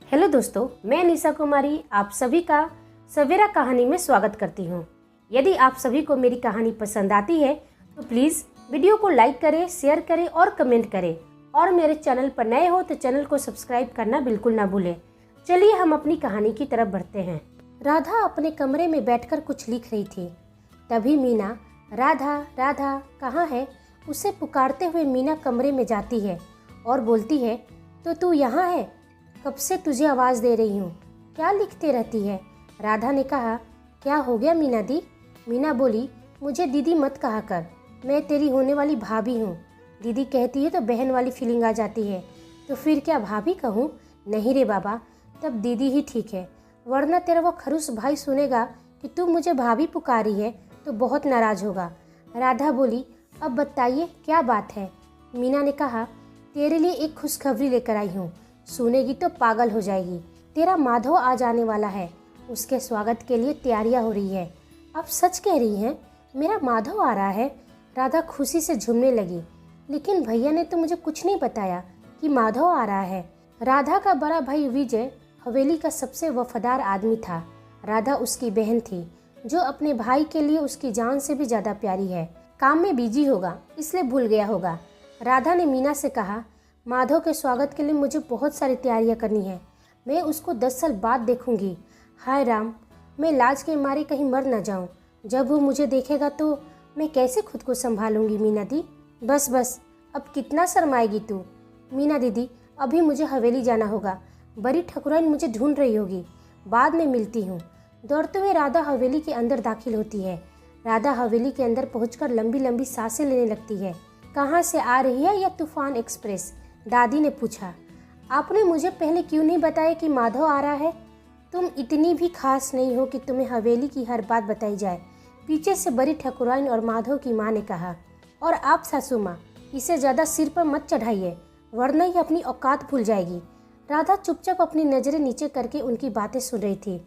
Hello दोस्तों, मैं निशा कुमारी आप सभी का सवेरा कहानी में स्वागत करती हूँ। यदि आप सभी को मेरी कहानी पसंद आती है तो प्लीज़ वीडियो को लाइक करें, शेयर करें और कमेंट करें। और मेरे चैनल पर नए हो तो चैनल को सब्सक्राइब करना बिल्कुल ना भूलें। चलिए हम अपनी कहानी की तरफ बढ़ते हैं। राधा अपने कमरे में बैठकर कुछ लिख रही थी। तभी मीना, राधा राधा कहाँ है, उसे पुकारते हुए मीना कमरे में जाती है और बोलती है, तो तू यहाँ है? कब से तुझे आवाज़ दे रही हूँ, क्या लिखते रहती है? राधा ने कहा, क्या हो गया मीना दी? मीना बोली, मुझे दीदी मत कहा कर, मैं तेरी होने वाली भाभी हूँ। दीदी कहती है तो बहन वाली फीलिंग आ जाती है, तो फिर क्या भाभी कहूँ? नहीं रे बाबा, तब दीदी ही ठीक है, वरना तेरा वो खरूस भाई सुनेगा कि तू मुझे भाभी पुकारी है तो बहुत नाराज़ होगा। राधा बोली, अब बताइए क्या बात है? मीना ने कहा, तेरे लिए एक खुशखबरी लेकर आई हूँ, सुनेगी तो पागल हो जाएगी। तेरा माधव आ जाने वाला है, उसके स्वागत के लिए तैयारियां हो रही है। आप सच कह रही हैं, मेरा माधव आ रहा है? राधा खुशी से झूमने लगी। लेकिन भैया ने तो मुझे कुछ नहीं बताया कि माधव आ रहा है। राधा का बड़ा भाई विजय हवेली का सबसे वफादार आदमी था। राधा उसकी बहन थी जो अपने भाई के लिए उसकी जान से भी ज़्यादा प्यारी है। काम में बिजी होगा इसलिए भूल गया होगा। राधा ने मीना से कहा, माधव के स्वागत के लिए मुझे बहुत सारी तैयारियां करनी है, मैं उसको 10 साल बाद देखूंगी। हाय राम, मैं लाज के मारे कहीं मर न जाऊं। जब वो मुझे देखेगा तो मैं कैसे खुद को संभालूंगी? मीना दी, बस बस, अब कितना शर्माएगी तू? मीना दीदी, अभी मुझे हवेली जाना होगा, बड़ी ठकुराइन मुझे ढूंढ रही होगी, बाद में मिलती हूँ। दौड़ते हुए राधा हवेली के अंदर दाखिल होती है। राधा हवेली के अंदर पहुँचकर लंबी लंबी सांसें लेने लगती है। कहाँ से आ रही है यह तूफान एक्सप्रेस? दादी ने पूछा। आपने मुझे पहले क्यों नहीं बताया कि माधव आ रहा है? तुम इतनी भी खास नहीं हो कि तुम्हें हवेली की हर बात बताई जाए, पीछे से बड़ी ठकुराइन और माधव की माँ ने कहा। और आप सासू माँ, इसे ज़्यादा सिर पर मत चढ़ाइए, वरना ये अपनी औकात भूल जाएगी। राधा चुपचाप अपनी नज़रें नीचे करके उनकी बातें सुन रही थी।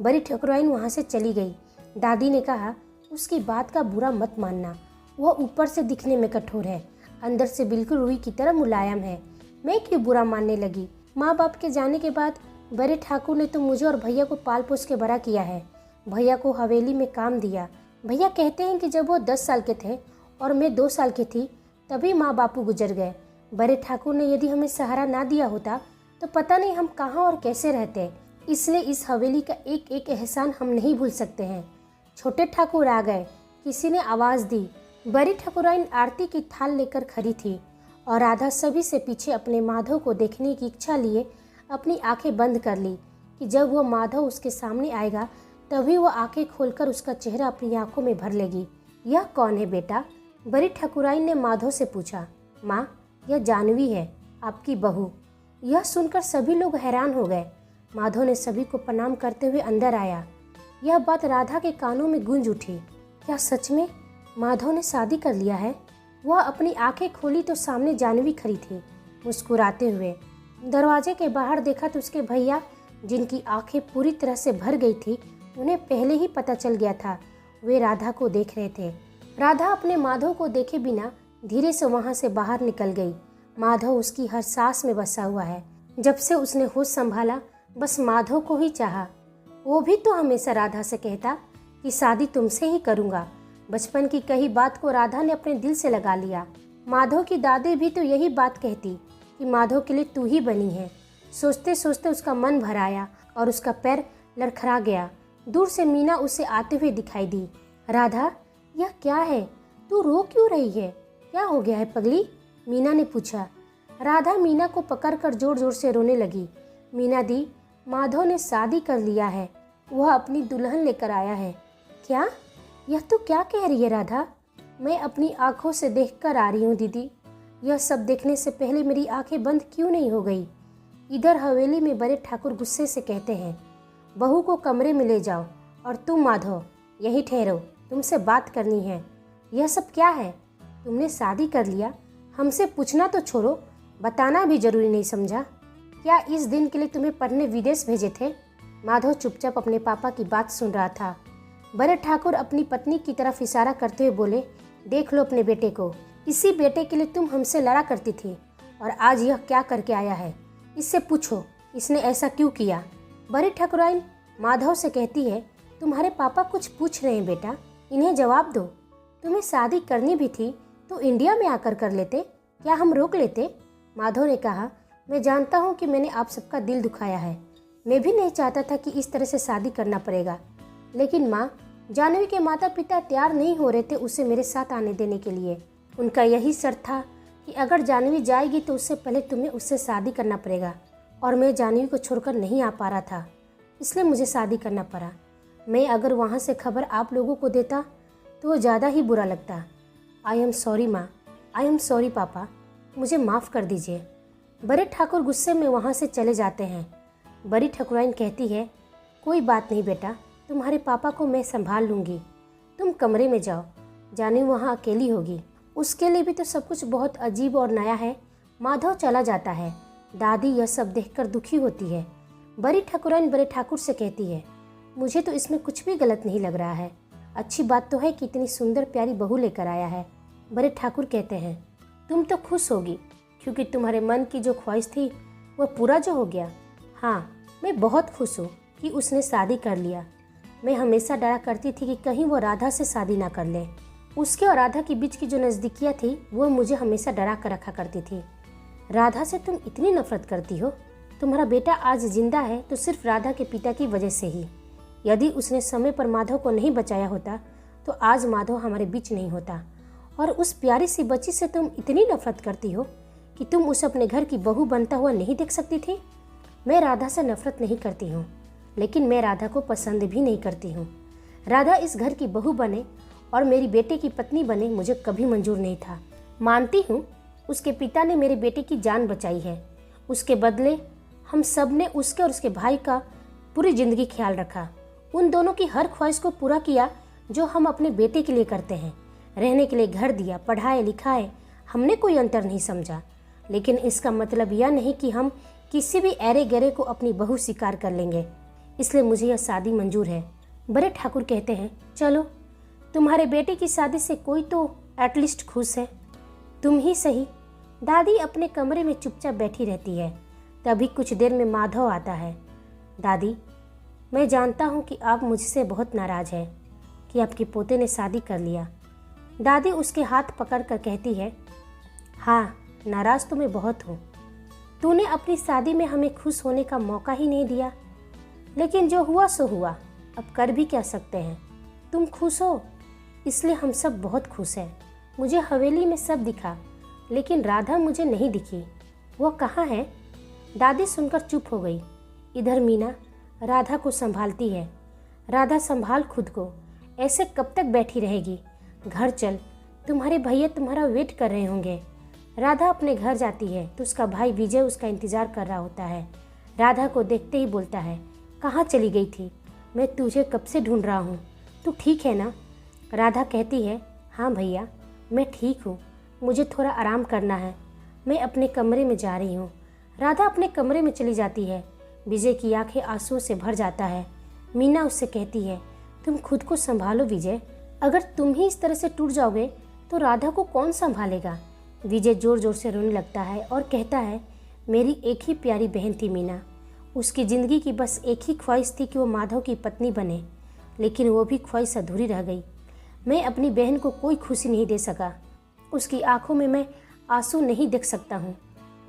बड़ी ठकुराइन वहाँ से चली गई। दादी ने कहा, उसकी बात का बुरा मत मानना, वह ऊपर से दिखने में कठोर है, अंदर से बिल्कुल रुई की तरह मुलायम है। मैं क्यों बुरा मानने लगी? माँ बाप के जाने के बाद बड़े ठाकुर ने तो मुझे और भैया को पाल पोस के बड़ा किया है। भैया को हवेली में काम दिया। भैया कहते हैं कि जब वो 10 साल के थे और मैं 2 साल की थी तभी माँ बापू गुजर गए। बड़े ठाकुर ने यदि हमें सहारा ना दिया होता तो पता नहीं हम कहाँ और कैसे रहते। इसलिए इस हवेली का एक एक एहसान हम नहीं भूल सकते हैं। छोटे ठाकुर आ गए, किसी ने आवाज़ दी। बड़ी ठकुराइन आरती की थाल लेकर खड़ी थी और राधा सभी से पीछे अपने माधव को देखने की इच्छा लिए अपनी आंखें बंद कर ली कि जब वो माधव उसके सामने आएगा तभी वो आंखें खोलकर उसका चेहरा अपनी आंखों में भर लेगी। यह कौन है बेटा? बड़ी ठकुराइन ने माधव से पूछा। माँ, यह जानवी है, आपकी बहू। यह सुनकर सभी लोग हैरान हो गए। माधव ने सभी को प्रणाम करते हुए अंदर आया। यह बात राधा के कानों में गूंज उठी। क्या सच में माधव ने शादी कर लिया है? वह अपनी आंखें खोली तो सामने जानवी खड़ी थी, मुस्कुराते हुए। दरवाजे के बाहर देखा तो उसके भैया, जिनकी आंखें पूरी तरह से भर गई थी, उन्हें पहले ही पता चल गया था वे राधा को देख रहे थे। राधा अपने माधव को देखे बिना धीरे से वहां से बाहर निकल गई। माधव उसकी हर सांस में बसा हुआ है। जब से उसने होश संभाला बस माधव को ही चाहा। वो भी तो हमेशा राधा से कहता कि शादी तुमसे ही करूँगा। बचपन की कही बात को राधा ने अपने दिल से लगा लिया। माधव की दादी भी तो यही बात कहती कि माधव के लिए तू ही बनी है। सोचते सोचते उसका मन भर आया और उसका पैर लड़खड़ा गया। दूर से मीना उसे आते हुए दिखाई दी। राधा, यह क्या है? तू रो क्यों रही है? क्या हो गया है पगली? मीना ने पूछा। राधा मीना को पकड़कर जोर जोर से रोने लगी। मीना दी, माधव ने शादी कर लिया है, वह अपनी दुल्हन लेकर आया है। क्या? यह तो क्या कह रही है राधा? मैं अपनी आंखों से देखकर आ रही हूँ दीदी। यह सब देखने से पहले मेरी आंखें बंद क्यों नहीं हो गई? इधर हवेली में बड़े ठाकुर गुस्से से कहते हैं, बहू को कमरे में ले जाओ और तुम माधव यहीं ठहरो, तुमसे बात करनी है। यह सब क्या है? तुमने शादी कर लिया, हमसे पूछना तो छोड़ो, बताना भी जरूरी नहीं समझा? क्या इस दिन के लिए तुम्हें पढ़ने विदेश भेजे थे? माधव चुपचाप अपने पापा की बात सुन रहा था। बड़े ठाकुर अपनी पत्नी की तरफ इशारा करते हुए बोले, देख लो अपने बेटे को, इसी बेटे के लिए तुम हमसे लड़ा करती थी और आज यह क्या करके आया है? इससे पूछो, इसने ऐसा क्यों किया? बड़ी ठाकुराइन माधव से कहती है, तुम्हारे पापा कुछ पूछ रहे हैं बेटा, इन्हें जवाब दो। तुम्हें शादी करनी भी थी तो इंडिया में आकर कर लेते, क्या हम रोक लेते? माधव ने कहा, मैं जानता हूँ कि मैंने आप सबका दिल दुखाया है। मैं भी नहीं चाहता था कि इस तरह से शादी करना पड़ेगा, लेकिन माँ, जानवी के माता पिता तैयार नहीं हो रहे थे उसे मेरे साथ आने देने के लिए। उनका यही शर्त था कि अगर जानवी जाएगी तो उससे पहले तुम्हें उससे शादी करना पड़ेगा, और मैं जानवी को छोड़कर नहीं आ पा रहा था, इसलिए मुझे शादी करना पड़ा। मैं अगर वहाँ से खबर आप लोगों को देता तो वो ज़्यादा ही बुरा लगता। आई एम सॉरी माँ, आई एम सॉरी पापा, मुझे माफ़ कर दीजिए। बड़े ठाकुर गुस्से में वहाँ से चले जाते हैं। बड़ी ठाकुराइन कहती है, कोई बात नहीं बेटा, तुम्हारे पापा को मैं संभाल लूँगी, तुम कमरे में जाओ, जानवी वहाँ अकेली होगी। उसके लिए भी तो सब कुछ बहुत अजीब और नया है। माधव चला जाता है। दादी यह सब देखकर दुखी होती है। बड़ी ठाकुराइन बड़े ठाकुर से कहती है, मुझे तो इसमें कुछ भी गलत नहीं लग रहा है। अच्छी बात तो है कि इतनी सुंदर प्यारी बहू लेकर आया है। बड़े ठाकुर कहते हैं, तुम तो खुश होगी क्योंकि तुम्हारे मन की जो ख्वाहिश थी वह पूरा जो हो गया। हाँ, मैं बहुत खुश हूँ कि उसने शादी कर लिया। मैं हमेशा डरा करती थी कि कहीं वो राधा से शादी ना कर ले। उसके और राधा के बीच की जो नज़दीकियाँ थी वो मुझे हमेशा डरा कर रखा करती थी। राधा से तुम इतनी नफरत करती हो? तुम्हारा बेटा आज जिंदा है तो सिर्फ राधा के पिता की वजह से ही। यदि उसने समय पर माधव को नहीं बचाया होता तो आज माधव हमारे बीच नहीं होता। और उस प्यारी सी बच्ची से तुम इतनी नफरत करती हो कि तुम उसे अपने घर की बहू बनता हुआ नहीं देख सकती थी। मैं राधा से नफरत नहीं करती हूँ, लेकिन मैं राधा को पसंद भी नहीं करती हूँ। राधा इस घर की बहू बने और मेरी बेटे की पत्नी बने मुझे कभी मंजूर नहीं था। मानती हूँ उसके पिता ने मेरे बेटे की जान बचाई है, उसके बदले हम सब ने उसके और उसके भाई का पूरी जिंदगी ख्याल रखा। उन दोनों की हर ख्वाहिश को पूरा किया जो हम अपने बेटे के लिए करते हैं। रहने के लिए घर दिया, पढ़ाए लिखाए, हमने कोई अंतर नहीं समझा। लेकिन इसका मतलब यह नहीं कि हम किसी भी ऐरे गैरे को अपनी बहू स्वीकार कर लेंगे, इसलिए मुझे यह शादी मंजूर है। बड़े ठाकुर कहते हैं, चलो तुम्हारे बेटे की शादी से कोई तो एटलीस्ट खुश है, तुम ही सही। दादी अपने कमरे में चुपचाप बैठी रहती है। तभी कुछ देर में माधव आता है। दादी, मैं जानता हूँ कि आप मुझसे बहुत नाराज़ हैं कि आपके पोते ने शादी कर लिया। दादी उसके हाथ पकड़कर कहती है, हाँ, नाराज़ तो मैं बहुत हूँ। तूने अपनी शादी में हमें खुश होने का मौका ही नहीं दिया, लेकिन जो हुआ सो हुआ, अब कर भी क्या सकते हैं। तुम खुश हो इसलिए हम सब बहुत खुश हैं। मुझे हवेली में सब दिखा, लेकिन राधा मुझे नहीं दिखी। वो कहाँ है? दादी सुनकर चुप हो गई। इधर मीना राधा को संभालती है। राधा संभाल खुद को, ऐसे कब तक बैठी रहेगी? घर चल, तुम्हारे भैया तुम्हारा वेट कर रहे होंगे। राधा अपने घर जाती है तो उसका भाई विजय उसका इंतज़ार कर रहा होता है। राधा को देखते ही बोलता है, कहाँ चली गई थी? मैं तुझे कब से ढूंढ रहा हूँ, तू ठीक है ना? राधा कहती है, हाँ भैया, मैं ठीक हूँ, मुझे थोड़ा आराम करना है, मैं अपने कमरे में जा रही हूँ। राधा अपने कमरे में चली जाती है। विजय की आंखें आंसुओं से भर जाता है। मीना उससे कहती है, तुम खुद को संभालो विजय, अगर तुम ही इस तरह से टूट जाओगे तो राधा को कौन संभालेगा? विजय जोर जोर से रोने लगता है और कहता है, मेरी एक ही प्यारी बहन थी मीना, उसकी ज़िंदगी की बस एक ही ख्वाहिश थी कि वो माधव की पत्नी बने, लेकिन वो भी ख्वाहिश अधूरी रह गई। मैं अपनी बहन को कोई खुशी नहीं दे सका, उसकी आंखों में मैं आंसू नहीं देख सकता हूँ।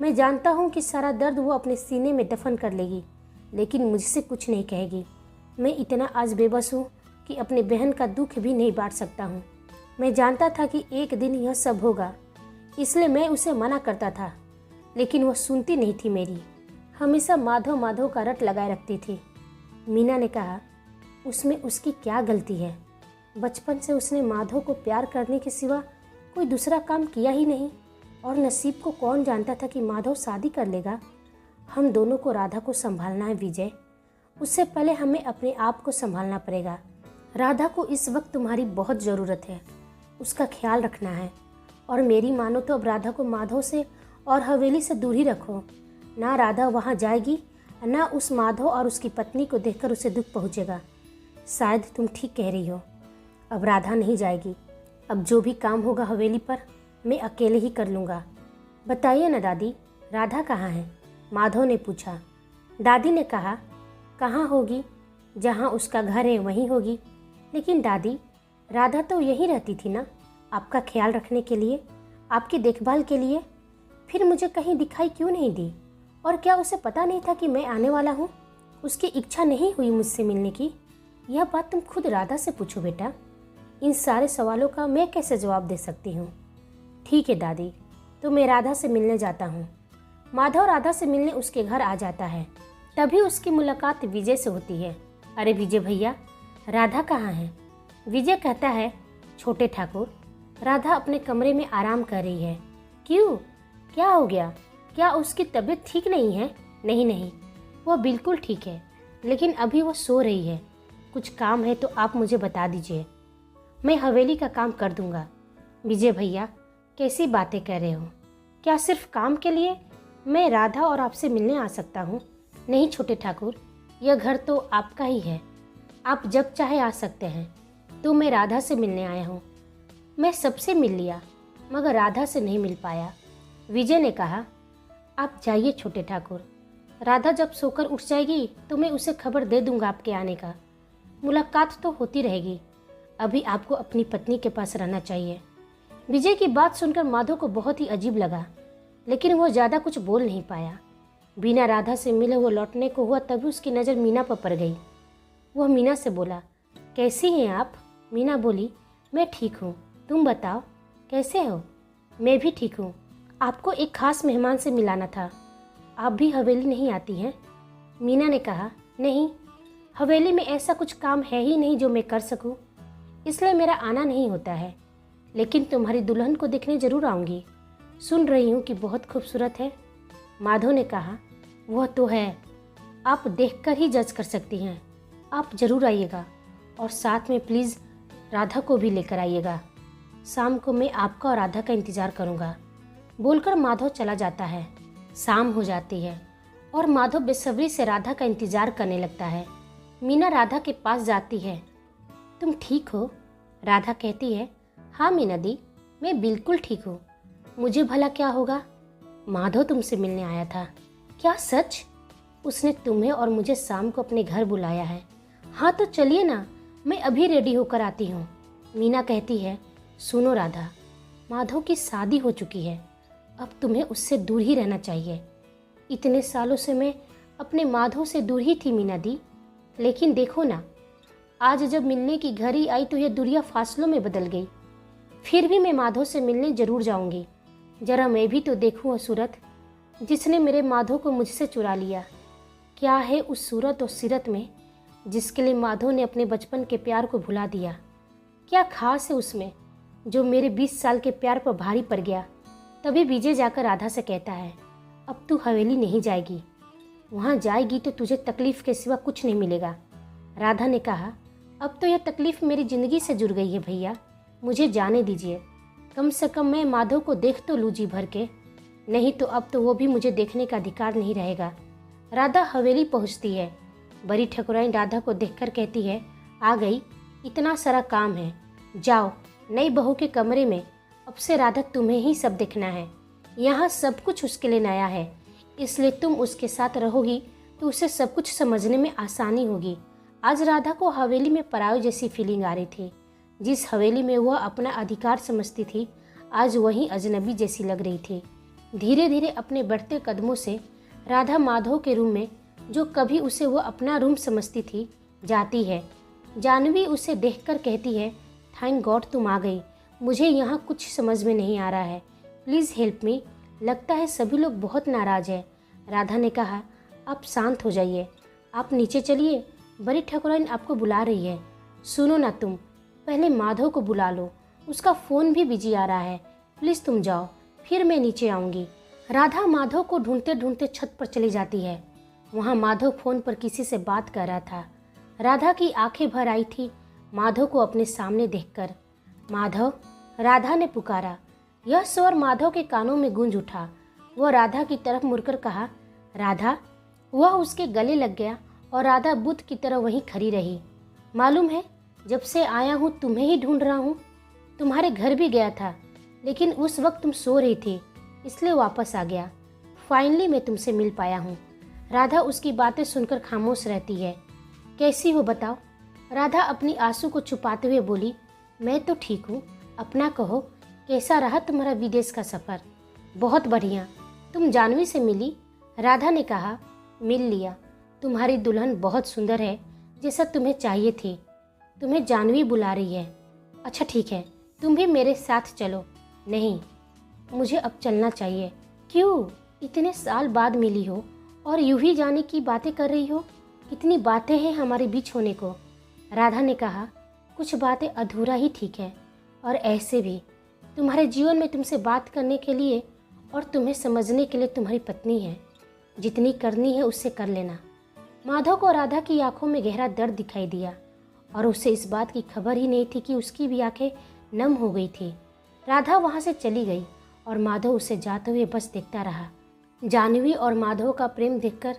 मैं जानता हूँ कि सारा दर्द वो अपने सीने में दफन कर लेगी, लेकिन मुझसे कुछ नहीं कहेगी। मैं इतना आज बेबस हूँ कि अपनी बहन का दुख भी नहीं बांट सकता हूँ। मैं जानता था कि एक दिन यह सब होगा, इसलिए मैं उसे मना करता था, लेकिन वह सुनती नहीं थी मेरी, हमेशा माधव माधव का रट लगाए रखती थी। मीना ने कहा, उसमें उसकी क्या गलती है? बचपन से उसने माधव को प्यार करने के सिवा कोई दूसरा काम किया ही नहीं, और नसीब को कौन जानता था कि माधव शादी कर लेगा। हम दोनों को राधा को संभालना है विजय, उससे पहले हमें अपने आप को संभालना पड़ेगा। राधा को इस वक्त तुम्हारी बहुत ज़रूरत है, उसका ख्याल रखना है, और मेरी मानो तो अब राधा को माधव से और हवेली से दूर ही रखो। ना राधा वहाँ जाएगी, ना उस माधव और उसकी पत्नी को देखकर उसे दुख पहुँचेगा। शायद तुम ठीक कह रही हो, अब राधा नहीं जाएगी। अब जो भी काम होगा हवेली पर मैं अकेले ही कर लूँगा। बताइए ना दादी, राधा कहाँ है? माधव ने पूछा। दादी ने कहा, कहाँ होगी? जहाँ उसका घर है वहीं होगी। लेकिन दादी, राधा तो यहीं रहती थी ना, आपका ख्याल रखने के लिए, आपकी देखभाल के लिए। फिर मुझे कहीं दिखाई क्यों नहीं दी? और क्या उसे पता नहीं था कि मैं आने वाला हूँ? उसकी इच्छा नहीं हुई मुझसे मिलने की? यह बात तुम खुद राधा से पूछो बेटा। इन सारे सवालों का मैं कैसे जवाब दे सकती हूँ? ठीक है दादी, तो मैं राधा से मिलने जाता हूँ। माधव राधा से मिलने उसके घर आ जाता है। तभी उसकी मुलाकात विजय से होती है। अरे विजय भैया, राधा कहाँ है? विजय कहता है, छोटे ठाकुर, राधा अपने कमरे में आराम कर रही है। क्यों, क्या हो गया? क्या उसकी तबीयत ठीक नहीं है? नहीं नहीं, वो बिल्कुल ठीक है, लेकिन अभी वो सो रही है। कुछ काम है तो आप मुझे बता दीजिए, मैं हवेली का काम कर दूंगा। विजय भैया, कैसी बातें कह रहे हो? क्या सिर्फ काम के लिए मैं राधा और आपसे मिलने आ सकता हूँ? नहीं छोटे ठाकुर, यह घर तो आपका ही है, आप जब चाहे आ सकते हैं। तो मैं राधा से मिलने आया हूँ। मैं सबसे मिल लिया, मगर राधा से नहीं मिल पाया। विजय ने कहा, आप जाइए छोटे ठाकुर, राधा जब सोकर उठ जाएगी तो मैं उसे खबर दे दूंगा आपके आने का। मुलाकात तो होती रहेगी। अभी आपको अपनी पत्नी के पास रहना चाहिए। विजय की बात सुनकर माधव को बहुत ही अजीब लगा, लेकिन वो ज़्यादा कुछ बोल नहीं पाया। बिना राधा से मिले वो लौटने को हुआ, तभी उसकी नज़र मीना पर पड़ गई। वह मीना से बोला, कैसी हैं आप? मीना बोली, मैं ठीक हूँ, तुम बताओ कैसे हो? मैं भी ठीक हूँ। आपको एक खास मेहमान से मिलाना था। आप भी हवेली नहीं आती हैं? मीना ने कहा, नहीं, हवेली में ऐसा कुछ काम है ही नहीं जो मैं कर सकूं, इसलिए मेरा आना नहीं होता है। लेकिन तुम्हारी दुल्हन को देखने जरूर आऊँगी। सुन रही हूँ कि बहुत खूबसूरत है। माधव ने कहा, वह तो है, आप देखकर ही जज कर सकती हैं। आप जरूर आइएगा और साथ में प्लीज़ राधा को भी लेकर आइएगा। शाम को मैं आपका और राधा का इंतज़ार करूँगा। बोलकर माधव चला जाता है। शाम हो जाती है और माधव बेसब्री से राधा का इंतज़ार करने लगता है। मीना राधा के पास जाती है। तुम ठीक हो? राधा कहती है, हाँ मीना दी, मैं बिल्कुल ठीक हूँ। मुझे भला क्या होगा? माधव तुमसे मिलने आया था। क्या सच? उसने तुम्हें और मुझे शाम को अपने घर बुलाया है। हाँ तो चलिए ना, मैं अभी रेडी होकर आती हूँ। मीना कहती है, सुनो राधा, माधव की शादी हो चुकी है, अब तुम्हें उससे दूर ही रहना चाहिए। इतने सालों से मैं अपने माधव से दूर ही थी मीना दी, लेकिन देखो ना, आज जब मिलने की घड़ी आई तो यह दूरियां फासलों में बदल गई। फिर भी मैं माधव से मिलने जरूर जाऊंगी। जरा मैं भी तो देखूं वह सूरत जिसने मेरे माधव को मुझसे चुरा लिया। क्या है उस सूरत और सीरत में जिसके लिए माधव ने अपने बचपन के प्यार को भुला दिया? क्या खास है उसमें जो मेरे 20 साल के प्यार पर भारी पड़ गया? तभी विजय जाकर राधा से कहता है, अब तू हवेली नहीं जाएगी, वहाँ जाएगी तो तुझे तकलीफ के सिवा कुछ नहीं मिलेगा। राधा ने कहा, अब तो यह तकलीफ मेरी ज़िंदगी से जुड़ गई है भैया, मुझे जाने दीजिए। कम से कम मैं माधव को देख तो लूँ जी भर के, नहीं तो अब तो वो भी मुझे देखने का अधिकार नहीं रहेगा। राधा हवेली पहुँचती है। बड़ी ठकुराइन राधा को देखकर कहती है, आ गई, इतना सारा काम है, जाओ नई बहू के कमरे में। अब से राधा तुम्हें ही सब देखना है, यहाँ सब कुछ उसके लिए नया है, इसलिए तुम उसके साथ रहोगी तो उसे सब कुछ समझने में आसानी होगी। आज राधा को हवेली में पराये जैसी फीलिंग आ रही थी। जिस हवेली में वह अपना अधिकार समझती थी, आज वही अजनबी जैसी लग रही थी। धीरे धीरे अपने बढ़ते कदमों से राधा माधव के रूम में, जो कभी उसे वह अपना रूम समझती थी, जाती है। जानवी उसे देखकर कहती है, थैंक गॉड तुम आ गई, मुझे यहाँ कुछ समझ में नहीं आ रहा है, प्लीज़ हेल्प मी, लगता है सभी लोग बहुत नाराज़ हैं। राधा ने कहा, आप शांत हो जाइए, आप नीचे चलिए, बड़ी ठाकुराइन आपको बुला रही है। सुनो ना तुम, पहले माधव को बुला लो, उसका फ़ोन भी बिजी आ रहा है, प्लीज़ तुम जाओ, फिर मैं नीचे आऊँगी। राधा माधव को ढूंढते ढूंढते छत पर चली जाती है। वहाँ माधव फ़ोन पर किसी से बात कर रहा था। राधा की आंखें भर आई थी माधव को अपने सामने देखकर। माधव, राधा ने पुकारा। यह स्वर माधव के कानों में गूंज उठा। वह राधा की तरफ मुड़कर कहा, राधा। वह उसके गले लग गया और राधा बुद्ध की तरह वहीं खड़ी रही। मालूम है, जब से आया हूँ तुम्हें ही ढूंढ रहा हूँ। तुम्हारे घर भी गया था, लेकिन उस वक्त तुम सो रही थी, इसलिए वापस आ गया। फाइनली मैं तुमसे मिल पाया हूँ। राधा उसकी बातें सुनकर खामोश रहती है। कैसी हो बताओ? राधा अपनी आंसू को छुपाते हुए बोली, मैं तो ठीक हूँ, अपना कहो, कैसा रहा तुम्हारा विदेश का सफ़र? बहुत बढ़िया। तुम जानवी से मिली? राधा ने कहा, मिल लिया। तुम्हारी दुल्हन बहुत सुंदर है, जैसा तुम्हें चाहिए थी। तुम्हें जानवी बुला रही है। अच्छा ठीक है, तुम भी मेरे साथ चलो। नहीं, मुझे अब चलना चाहिए। क्यों? इतने साल बाद मिली हो और यूं ही जाने की बातें कर रही हो? कितनी बातें हैं हमारे बीच होने को। राधा ने कहा, कुछ बातें अधूरा ही ठीक है, और ऐसे भी तुम्हारे जीवन में तुमसे बात करने के लिए और तुम्हें समझने के लिए तुम्हारी पत्नी है। जितनी करनी है उससे कर लेना। माधव को राधा की आंखों में गहरा दर्द दिखाई दिया और उसे इस बात की खबर ही नहीं थी कि उसकी भी आंखें नम हो गई थी। राधा वहाँ से चली गई और माधव उसे जाते हुए बस देखता रहा। जानवी और माधव का प्रेम देखकर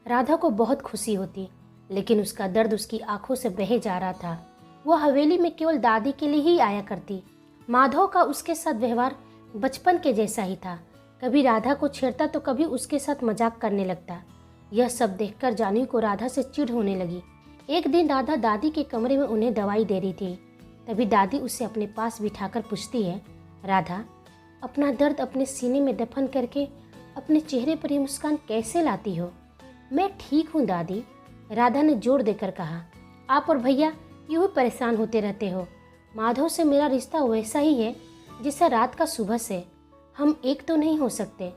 राधा को बहुत खुशी होती, लेकिन उसका दर्द उसकी आंखों से बहे जा रहा था। वह हवेली में केवल दादी के लिए ही आया करती। माधव का उसके साथ व्यवहार बचपन के जैसा ही था। कभी राधा को छेड़ता तो कभी उसके साथ मजाक करने लगता। यह सब देखकर जानवी को राधा से चिढ़ होने लगी। एक दिन राधा दादी के कमरे में उन्हें दवाई दे रही थी। तभी दादी उसे अपने पास बिठाकर पूछती है, राधा, अपना दर्द अपने सीने में दफन करके अपने चेहरे पर यह मुस्कान कैसे लाती हो? मैं ठीक हूँ दादी, राधा ने जोर देकर कहा। आप और भैया यूं ही परेशान होते रहते हो। माधव से मेरा रिश्ता वैसा ही है जैसा रात का सुबह से। हम एक तो नहीं हो सकते,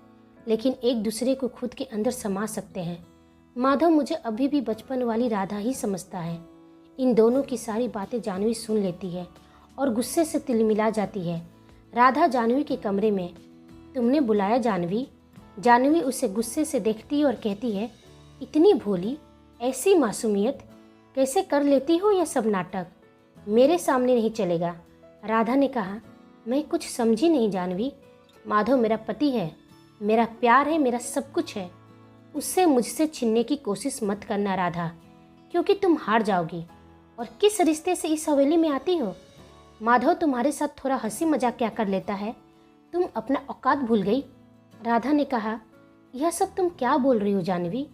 लेकिन एक दूसरे को खुद के अंदर समा सकते हैं। माधव मुझे अभी भी बचपन वाली राधा ही समझता है। इन दोनों की सारी बातें जानवी सुन लेती है और गुस्से से तिलमिला जाती है। राधा जानवी के कमरे में, तुमने बुलाया जानवी? जानवी उसे गुस्से से देखती है और कहती है, इतनी भोली, ऐसी मासूमियत, कैसे कर लेती हो यह सब नाटक? मेरे सामने नहीं चलेगा। राधा ने कहा, मैं कुछ समझी नहीं जानवी। माधव मेरा पति है, मेरा प्यार है, मेरा सब कुछ है। उससे मुझसे छीनने की कोशिश मत करना राधा, क्योंकि तुम हार जाओगी। और किस रिश्ते से इस हवेली में आती हो? माधव तुम्हारे साथ थोड़ा हंसी मजाक क्या कर लेता है? तुम अपना औकात भूल गई। राधा ने कहा, यह सब तुम क्या बोल रही हो जानवी?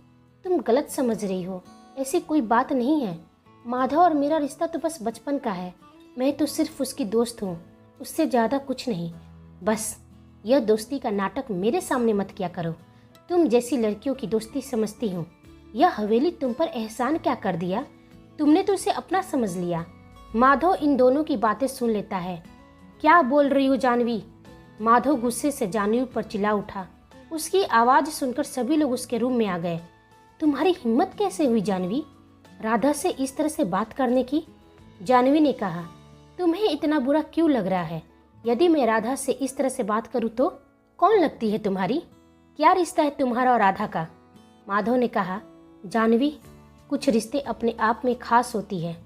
तुम गलत समझ रही हो, ऐसी कोई बात नहीं है। माधव और मेरा रिश्ता तो बस बचपन का है। मैं तो सिर्फ उसकी दोस्त हूँ, उससे ज़्यादा कुछ नहीं। बस यह दोस्ती का नाटक मेरे सामने मत किया करो। तुम जैसी लड़कियों की दोस्ती समझती हूँ। यह हवेली तुम पर एहसान क्या कर दिया? तुमने तो उसे अपना समझ लिया। माधव इन दोनों की बातें सुन लेता है। क्या बोल रही हो जानवी? माधव गुस्से से जानवी पर चिल्ला उठा। उसकी आवाज़ सुनकर सभी लोग उसके रूम में आ गए। तुम्हारी हिम्मत कैसे हुई जानवी, राधा से इस तरह से बात करने की? जानवी ने कहा, तुम्हें इतना बुरा क्यों लग रहा है? यदि मैं राधा से इस तरह से बात करूँ तो कौन लगती है तुम्हारी? क्या रिश्ता है तुम्हारा और राधा का? माधव ने कहा, जानवी, कुछ रिश्ते अपने आप में खास होती है।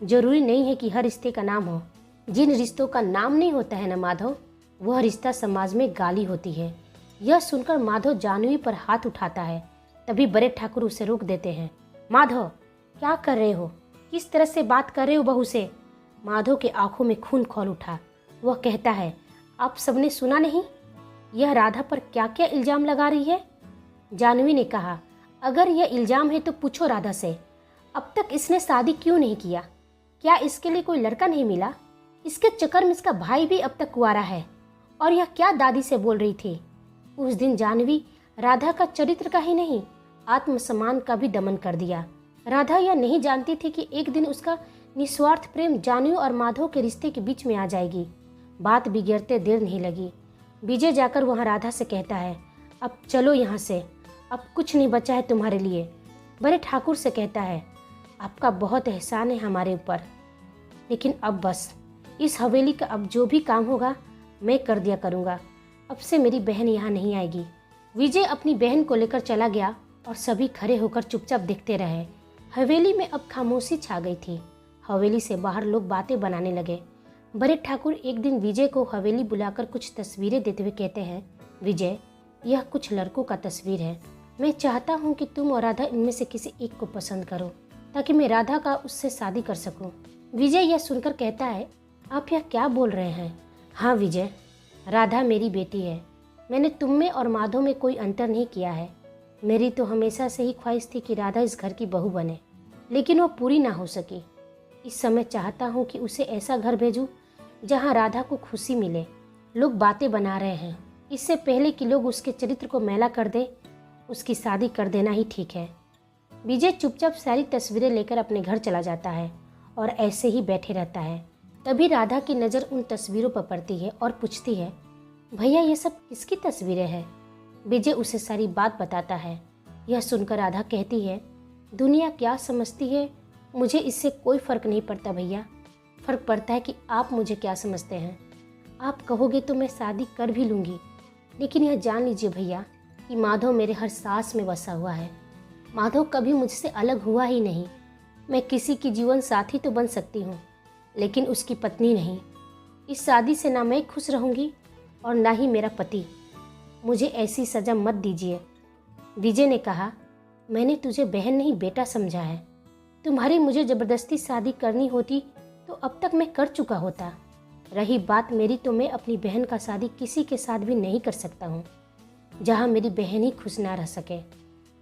जरूरी नहीं है कि हर रिश्ते का नाम हो। जिन रिश्तों का नाम नहीं होता है ना माधव, वह रिश्ता समाज में गाली होती है। यह सुनकर माधव जानवी पर हाथ उठाता है। तभी बड़े ठाकुर उसे रोक देते हैं। माधव, क्या कर रहे हो? किस तरह से बात कर रहे हो बहू से? माधव के आंखों में खून खौल उठा। वह कहता है, आप सबने सुना नहीं, यह राधा पर क्या क्या इल्जाम लगा रही है? जानवी ने कहा, अगर यह इल्जाम है तो पूछो राधा से, अब तक इसने शादी क्यों नहीं किया? क्या इसके लिए कोई लड़का नहीं मिला? इसके चक्कर में इसका भाई भी अब तक कुंवारा है। और यह क्या दादी से बोल रही थी? उस दिन जानवी राधा का चरित्र का ही नहीं, आत्मसम्मान का भी दमन कर दिया। राधा यह नहीं जानती थी कि एक दिन उसका निस्वार्थ प्रेम जानवी और माधव के रिश्ते के बीच में आ जाएगी। बात बिगड़ते देर नहीं लगी। विजय जाकर वहाँ राधा से कहता है, अब चलो यहाँ से, अब कुछ नहीं बचा है तुम्हारे लिए। बड़े ठाकुर से कहता है, आपका बहुत एहसान है हमारे ऊपर, लेकिन अब बस इस हवेली का अब जो भी काम होगा मैं कर दिया करूँगा। अब से मेरी बहन यहाँ नहीं आएगी। विजय अपनी बहन को लेकर चला गया और सभी खड़े होकर चुपचाप देखते रहे। हवेली में अब खामोशी छा गई थी। हवेली से बाहर लोग बातें बनाने लगे। बड़े ठाकुर एक दिन विजय को हवेली बुलाकर कुछ तस्वीरें देते हुए कहते हैं, विजय, यह कुछ लड़कों का तस्वीर है। मैं चाहता हूँ कि तुम और राधा इनमें से किसी एक को पसंद करो, ताकि मैं राधा का उससे शादी कर सकूँ। विजय यह सुनकर कहता है, आप यह क्या बोल रहे हैं? हाँ विजय, राधा मेरी बेटी है। मैंने तुम में और माधव में कोई अंतर नहीं किया है। मेरी तो हमेशा से ही ख्वाहिश थी कि राधा इस घर की बहू बने, लेकिन वो पूरी ना हो सकी। इस समय चाहता हूँ कि उसे ऐसा घर भेजूं जहाँ राधा को खुशी मिले। लोग बातें बना रहे हैं, इससे पहले कि लोग उसके चरित्र को मैला कर दे, उसकी शादी कर देना ही ठीक है। विजय चुपचाप सारी तस्वीरें लेकर अपने घर चला जाता है और ऐसे ही बैठे रहता है। तभी राधा की नज़र उन तस्वीरों पर पड़ती है और पूछती है, भैया ये सब किसकी तस्वीरें हैं? विजय उसे सारी बात बताता है। यह सुनकर राधा कहती है, दुनिया क्या समझती है मुझे इससे कोई फ़र्क नहीं पड़ता भैया। फ़र्क पड़ता है कि आप मुझे क्या समझते हैं। आप कहोगे तो मैं शादी कर भी लूँगी, लेकिन यह जान लीजिए भैया कि माधव मेरे हर सांस में बसा हुआ है। माधव कभी मुझसे अलग हुआ ही नहीं। मैं किसी की जीवन साथी तो बन सकती हूँ, लेकिन उसकी पत्नी नहीं। इस शादी से ना मैं खुश रहूँगी और ना ही मेरा पति। मुझे ऐसी सज़ा मत दीजिए। विजय ने कहा, मैंने तुझे बहन नहीं बेटा समझा है। तुम्हारी मुझे ज़बरदस्ती शादी करनी होती तो अब तक मैं कर चुका होता। रही बात मेरी, तो मैं अपनी बहन का शादी किसी के साथ भी नहीं कर सकता हूँ जहाँ मेरी बहन ही खुश ना रह सके।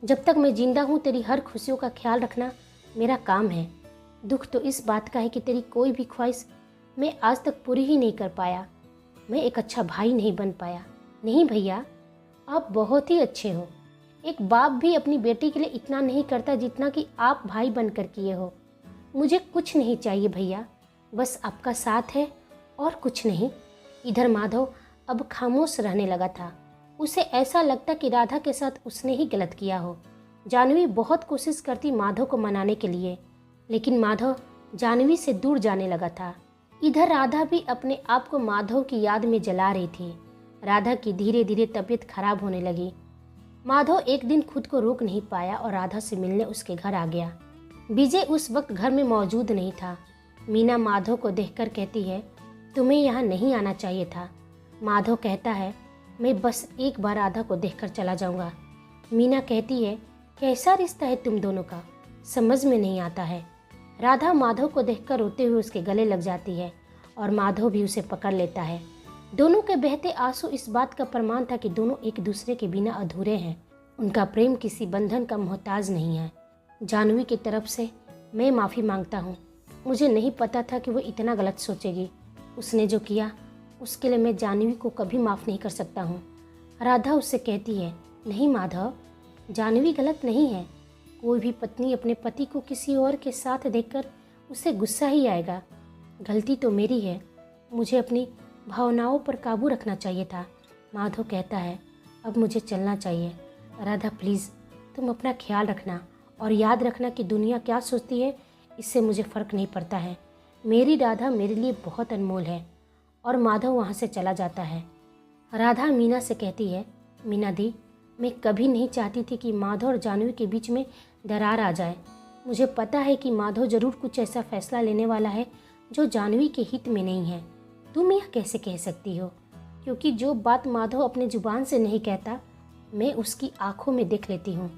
जब तक मैं जिंदा हूँ तेरी हर खुशियों का ख्याल रखना मेरा काम है। दुख तो इस बात का है कि तेरी कोई भी ख्वाहिश मैं आज तक पूरी ही नहीं कर पाया। मैं एक अच्छा भाई नहीं बन पाया। नहीं भैया, आप बहुत ही अच्छे हो। एक बाप भी अपनी बेटी के लिए इतना नहीं करता जितना कि आप भाई बनकर किए हो। मुझे कुछ नहीं चाहिए भैया, बस आपका साथ है और कुछ नहीं। इधर माधव अब खामोश रहने लगा था। उसे ऐसा लगता कि राधा के साथ उसने ही गलत किया हो। जानवी बहुत कोशिश करती माधव को मनाने के लिए, लेकिन माधव जानवी से दूर जाने लगा था। इधर राधा भी अपने आप को माधव की याद में जला रही थी। राधा की धीरे धीरे तबीयत खराब होने लगी। माधव एक दिन खुद को रोक नहीं पाया और राधा से मिलने उसके घर आ गया। विजय उस वक्त घर में मौजूद नहीं था। मीना माधव को देखकर कहती है, तुम्हें यहाँ नहीं आना चाहिए था। माधव कहता है, मैं बस एक बार राधा को देखकर चला जाऊँगा। मीना कहती है, कैसा रिश्ता है तुम दोनों का, समझ में नहीं आता है। राधा माधव को देखकर रोते हुए उसके गले लग जाती है और माधव भी उसे पकड़ लेता है। दोनों के बहते आंसू इस बात का प्रमाण था कि दोनों एक दूसरे के बिना अधूरे हैं। उनका प्रेम किसी बंधन का मोहताज नहीं है। जानवी की तरफ से मैं माफ़ी मांगता हूँ। मुझे नहीं पता था कि वो इतना गलत सोचेगी। उसने जो किया उसके लिए मैं जानवी को कभी माफ़ नहीं कर सकता हूँ। राधा उससे कहती है, नहीं माधव, जानवी गलत नहीं है। कोई भी पत्नी अपने पति को किसी और के साथ देखकर उसे गुस्सा ही आएगा। गलती तो मेरी है, मुझे अपनी भावनाओं पर काबू रखना चाहिए था। माधव कहता है, अब मुझे चलना चाहिए। राधा प्लीज़ तुम अपना ख्याल रखना और याद रखना कि दुनिया क्या सोचती है इससे मुझे फ़र्क नहीं पड़ता है। मेरी राधा मेरे लिए बहुत अनमोल है। और माधव वहाँ से चला जाता है। राधा मीना से कहती है, मीना दी, मैं कभी नहीं चाहती थी कि माधव और जानवी के बीच में दरार आ जाए। मुझे पता है कि माधव ज़रूर कुछ ऐसा फैसला लेने वाला है जो जानवी के हित में नहीं है। तुम यह कैसे कह सकती हो? क्योंकि जो बात माधव अपने जुबान से नहीं कहता, मैं उसकी आंखों में देख लेती हूँ।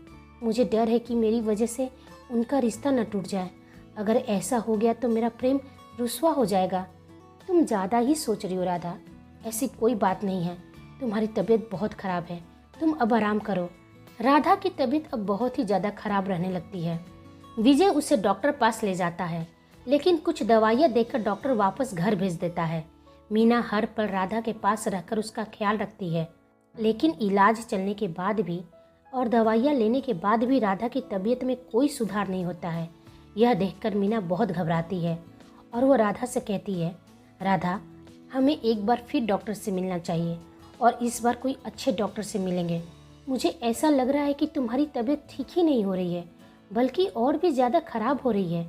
मुझे डर है कि मेरी वजह से उनका रिश्ता न टूट जाए। अगर ऐसा हो गया तो मेरा प्रेम रुस्वा हो जाएगा। तुम ज़्यादा ही सोच रही हो राधा, ऐसी कोई बात नहीं है। तुम्हारी तबीयत बहुत ख़राब है, तुम अब आराम करो। राधा की तबीयत अब बहुत ही ज़्यादा खराब रहने लगती है। विजय उसे डॉक्टर पास ले जाता है, लेकिन कुछ दवाइयाँ देकर डॉक्टर वापस घर भेज देता है। मीना हर पल राधा के पास रहकर उसका ख्याल रखती है, लेकिन इलाज चलने के बाद भी और दवाइयाँ लेने के बाद भी राधा की तबीयत में कोई सुधार नहीं होता है। यह देखकर मीना बहुत घबराती है और वो राधा से कहती है, राधा, हमें एक बार फिर डॉक्टर से मिलना चाहिए और इस बार कोई अच्छे डॉक्टर से मिलेंगे। मुझे ऐसा लग रहा है कि तुम्हारी तबीयत ठीक ही नहीं हो रही है, बल्कि और भी ज़्यादा खराब हो रही है।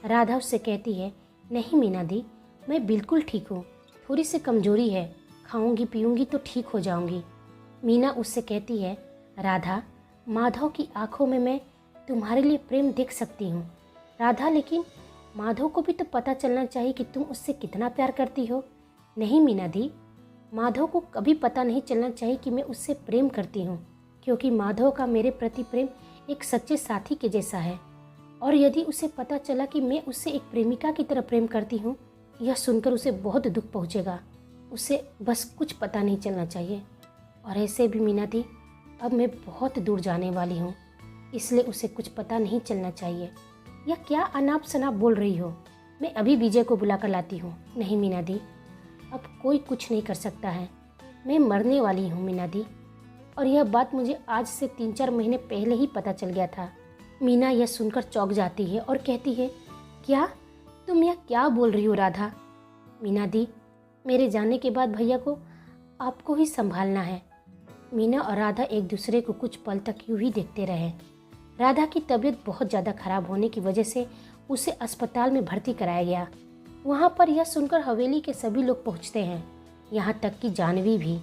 राधा उससे कहती है, नहीं मीना दी, मैं बिल्कुल ठीक हूँ। थोड़ी सी कमजोरी है, खाऊंगी पीऊंगी तो ठीक हो जाऊंगी। मीना उससे कहती है, राधा, माधव की आंखों में मैं तुम्हारे लिए प्रेम देख सकती हूँ। राधा, लेकिन माधव को भी तो पता चलना चाहिए कि तुम उससे कितना प्यार करती हो। नहीं मीना दी, माधव को कभी पता नहीं चलना चाहिए कि मैं उससे प्रेम करती हूँ, क्योंकि माधव का मेरे प्रति प्रेम एक सच्चे साथी के जैसा है। और यदि उसे पता चला कि मैं उससे एक प्रेमिका की तरह प्रेम करती हूँ, यह सुनकर उसे बहुत दुख पहुँचेगा। उसे बस कुछ पता नहीं चलना चाहिए। और ऐसे भी मीना दी, अब मैं बहुत दूर जाने वाली हूँ, इसलिए उसे कुछ पता नहीं चलना चाहिए। यह क्या अनाप शनाप बोल रही हो? मैं अभी विजय को बुला कर लाती हूँ। नहीं मीना दी, अब कोई कुछ नहीं कर सकता है। मैं मरने वाली हूँ मीना दी, और यह बात मुझे आज से 3-4 महीने पहले ही पता चल गया था। मीना यह सुनकर चौंक जाती है और कहती है, क्या? तुम यह क्या बोल रही हो राधा? मीना दी, मेरे जाने के बाद भैया को आपको ही संभालना है। मीना और राधा एक दूसरे को कुछ पल तक यूं ही देखते रहे। राधा की तबीयत बहुत ज़्यादा खराब होने की वजह से उसे अस्पताल में भर्ती कराया गया। वहाँ पर यह सुनकर हवेली के सभी लोग पहुँचते हैं, यहाँ तक कि जानवी भी।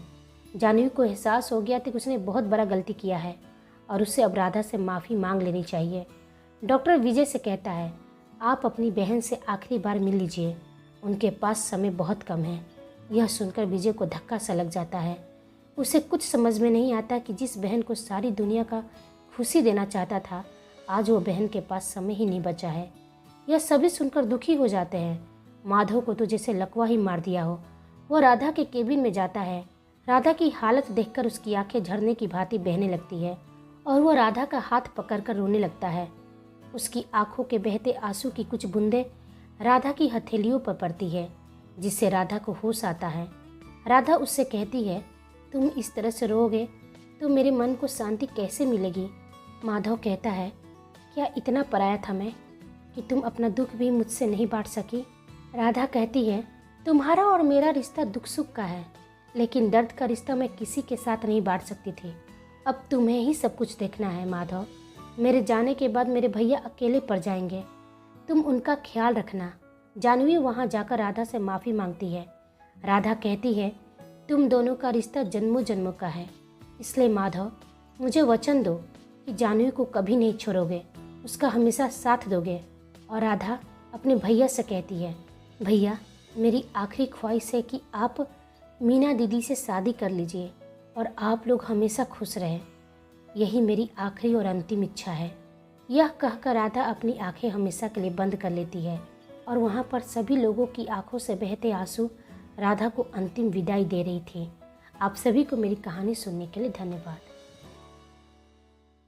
जानवी को एहसास हो गया था कि उसने बहुत बड़ा गलती किया है और उसे अब राधा से माफ़ी मांग लेनी चाहिए। डॉक्टर विजय से कहता है, आप अपनी बहन से आखिरी बार मिल लीजिए, उनके पास समय बहुत कम है। यह सुनकर विजय को धक्का सा लग जाता है। उसे कुछ समझ में नहीं आता कि जिस बहन को सारी दुनिया का खुशी देना चाहता था, आज वो बहन के पास समय ही नहीं बचा है। यह सभी सुनकर दुखी हो जाते हैं। माधव को तो जैसे लकवा ही मार दिया हो। वह राधा के केबिन में जाता है। राधा की हालत देखकर उसकी आंखें झरने की भांति बहने लगती है और वह राधा का हाथ पकड़कर रोने लगता है। उसकी आंखों के बहते आंसू की कुछ बूंदें राधा की हथेलियों पर पड़ती है, जिससे राधा को होश आता है। राधा उससे कहती है, तुम इस तरह से रोओगे तो मेरे मन को शांति कैसे मिलेगी? माधव कहता है, क्या इतना पराया था मैं कि तुम अपना दुख भी मुझसे नहीं बांट सकी? राधा कहती है, तुम्हारा और मेरा रिश्ता दुख सुख का है, लेकिन दर्द का रिश्ता मैं किसी के साथ नहीं बांट सकती थी। अब तुम्हें ही सब कुछ देखना है माधव। मेरे जाने के बाद मेरे भैया अकेले पड़ जाएंगे, तुम उनका ख्याल रखना। जानवी वहाँ जाकर राधा से माफ़ी मांगती है। राधा कहती है, तुम दोनों का रिश्ता जन्मों जन्मों का है, इसलिए माधव मुझे वचन दो कि जानवी को कभी नहीं छोड़ोगे, उसका हमेशा साथ दोगे। और राधा अपने भैया से कहती है, भैया मेरी आखिरी ख्वाहिश है कि आप मीना दीदी से शादी कर लीजिए और आप लोग हमेशा खुश रहें। यही मेरी आखिरी और अंतिम इच्छा है। यह कहकर राधा अपनी आंखें हमेशा के लिए बंद कर लेती है और वहाँ पर सभी लोगों की आंखों से बहते आंसू राधा को अंतिम विदाई दे रही थी। आप सभी को मेरी कहानी सुनने के लिए धन्यवाद।